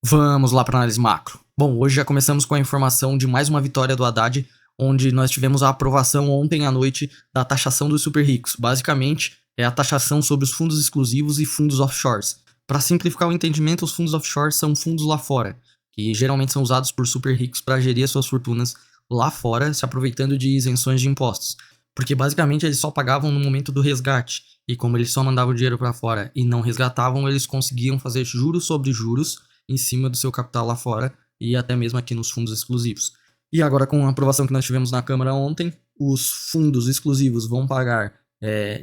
Vamos lá para análise macro. Bom, hoje já começamos com a informação de mais uma vitória do Haddad, onde nós tivemos a aprovação ontem à noite da taxação dos super ricos. Basicamente, é a taxação sobre os fundos exclusivos e fundos offshores. Para simplificar o entendimento, os fundos offshores são fundos lá fora, que geralmente são usados por super ricos para gerir suas fortunas lá fora, se aproveitando de isenções de impostos. Porque basicamente eles só pagavam no momento do resgate, e como eles só mandavam o dinheiro para fora e não resgatavam, eles conseguiam fazer juros sobre juros em cima do seu capital lá fora e até mesmo aqui nos fundos exclusivos. E agora, com a aprovação que nós tivemos na Câmara ontem, os fundos exclusivos vão pagar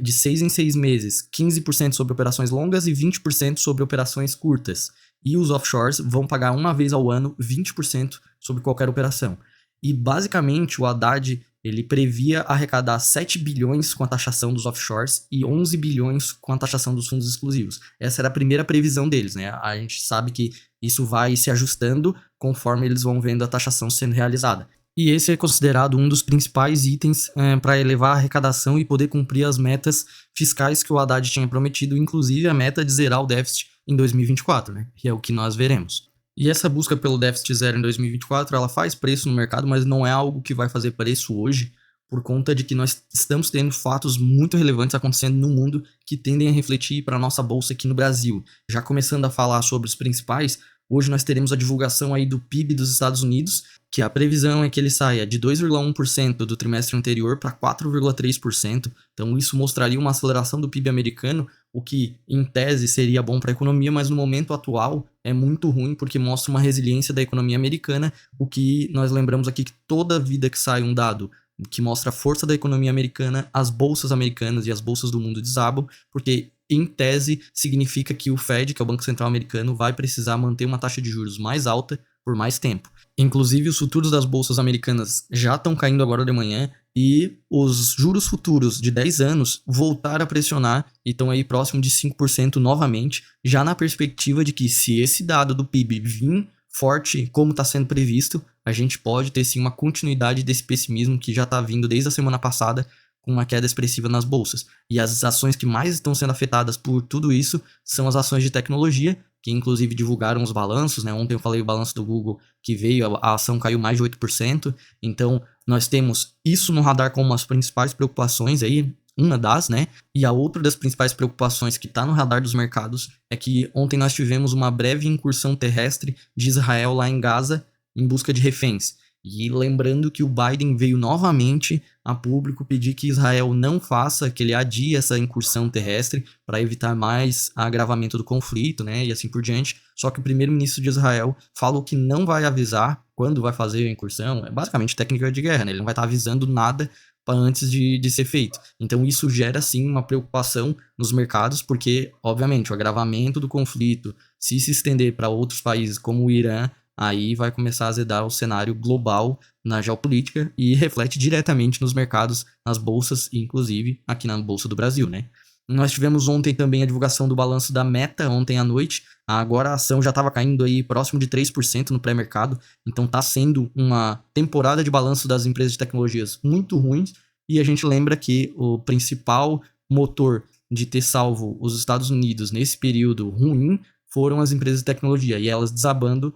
de 6 em 6 meses 15% sobre operações longas e 20% sobre operações curtas. E os offshores vão pagar uma vez ao ano 20% sobre qualquer operação. E basicamente o Haddad ele previa arrecadar 7 bilhões com a taxação dos offshores e 11 bilhões com a taxação dos fundos exclusivos. Essa era a primeira previsão deles, né? A gente sabe que isso vai se ajustando conforme eles vão vendo a taxação sendo realizada. E esse é considerado um dos principais itens para elevar a arrecadação e poder cumprir as metas fiscais que o Haddad tinha prometido, inclusive a meta de zerar o déficit em 2024, né? Que é o que nós veremos. E essa busca pelo déficit zero em 2024, ela faz preço no mercado, mas não é algo que vai fazer preço hoje, por conta de que nós estamos tendo fatos muito relevantes acontecendo no mundo que tendem a refletir para a nossa bolsa aqui no Brasil. Já começando a falar sobre os principais, hoje nós teremos a divulgação aí do PIB dos Estados Unidos, que a previsão é que ele saia de 2,1% do trimestre anterior para 4,3%. Então isso mostraria uma aceleração do PIB americano, o que em tese seria bom para a economia, mas no momento atual é muito ruim porque mostra uma resiliência da economia americana, o que nós lembramos aqui que toda vida que sai um dado que mostra a força da economia americana, as bolsas americanas e as bolsas do mundo desabam, porque em tese significa que o Fed, que é o Banco Central Americano, vai precisar manter uma taxa de juros mais alta por mais tempo. Inclusive, os futuros das bolsas americanas já estão caindo agora de manhã e os juros futuros de 10 anos voltaram a pressionar e estão aí próximo de 5% novamente, já na perspectiva de que se esse dado do PIB vir forte como está sendo previsto, a gente pode ter sim uma continuidade desse pessimismo que já está vindo desde a semana passada, com uma queda expressiva nas bolsas. E as ações que mais estão sendo afetadas por tudo isso são as ações de tecnologia, que inclusive divulgaram os balanços, né? Ontem eu falei o balanço do Google que veio, a ação caiu mais de 8%. Então, nós temos isso no radar como as principais preocupações aí, uma das, né? E a outra das principais preocupações que está no radar dos mercados é que ontem nós tivemos uma breve incursão terrestre de Israel lá em Gaza em busca de reféns. E lembrando que o Biden veio novamente a público pedir que Israel não faça, que ele adie essa incursão terrestre para evitar mais agravamento do conflito, né, e assim por diante. Só que o primeiro-ministro de Israel falou que não vai avisar quando vai fazer a incursão. É basicamente técnica de guerra, né? Ele não vai estar avisando nada antes de ser feito. Então isso gera sim uma preocupação nos mercados, porque obviamente o agravamento do conflito, se estender para outros países como o Irã, aí vai começar a azedar o cenário global na geopolítica e reflete diretamente nos mercados, nas bolsas, inclusive aqui na Bolsa do Brasil, né? Nós tivemos ontem também a divulgação do balanço da Meta, ontem à noite. Agora a ação já estava caindo aí próximo de 3% no pré-mercado, então está sendo uma temporada de balanço das empresas de tecnologias muito ruins, e a gente lembra que o principal motor de ter salvo os Estados Unidos nesse período ruim foram as empresas de tecnologia, e elas desabando,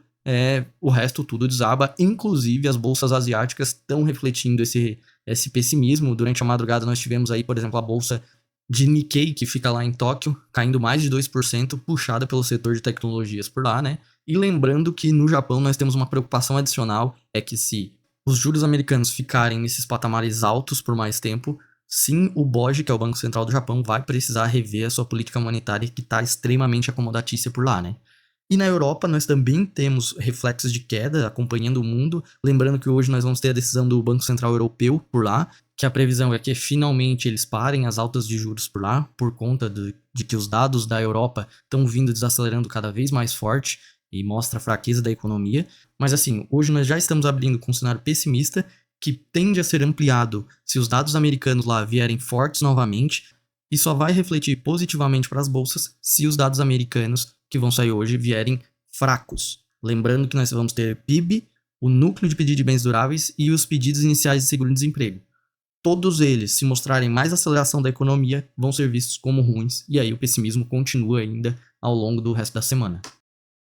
o resto tudo desaba, inclusive as bolsas asiáticas estão refletindo esse pessimismo. Durante a madrugada nós tivemos aí, por exemplo, a bolsa de Nikkei, que fica lá em Tóquio, caindo mais de 2%, puxada pelo setor de tecnologias por lá, né? E lembrando que no Japão nós temos uma preocupação adicional, é que se os juros americanos ficarem nesses patamares altos por mais tempo, sim, o BOJ, que é o Banco Central do Japão, vai precisar rever a sua política monetária, que está extremamente acomodatícia por lá, né? E na Europa nós também temos reflexos de queda acompanhando o mundo, lembrando que hoje nós vamos ter a decisão do Banco Central Europeu por lá, que a previsão é que finalmente eles parem as altas de juros por lá, por conta de que os dados da Europa estão vindo desacelerando cada vez mais forte e mostra a fraqueza da economia. Mas assim, hoje nós já estamos abrindo com um cenário pessimista, que tende a ser ampliado se os dados americanos lá vierem fortes novamente, e só vai refletir positivamente para as bolsas se os dados americanos que vão sair hoje vierem fracos. Lembrando que nós vamos ter PIB, o núcleo de pedido de bens duráveis e os pedidos iniciais de seguro-desemprego. Todos eles, se mostrarem mais aceleração da economia, vão ser vistos como ruins, e aí o pessimismo continua ainda ao longo do resto da semana.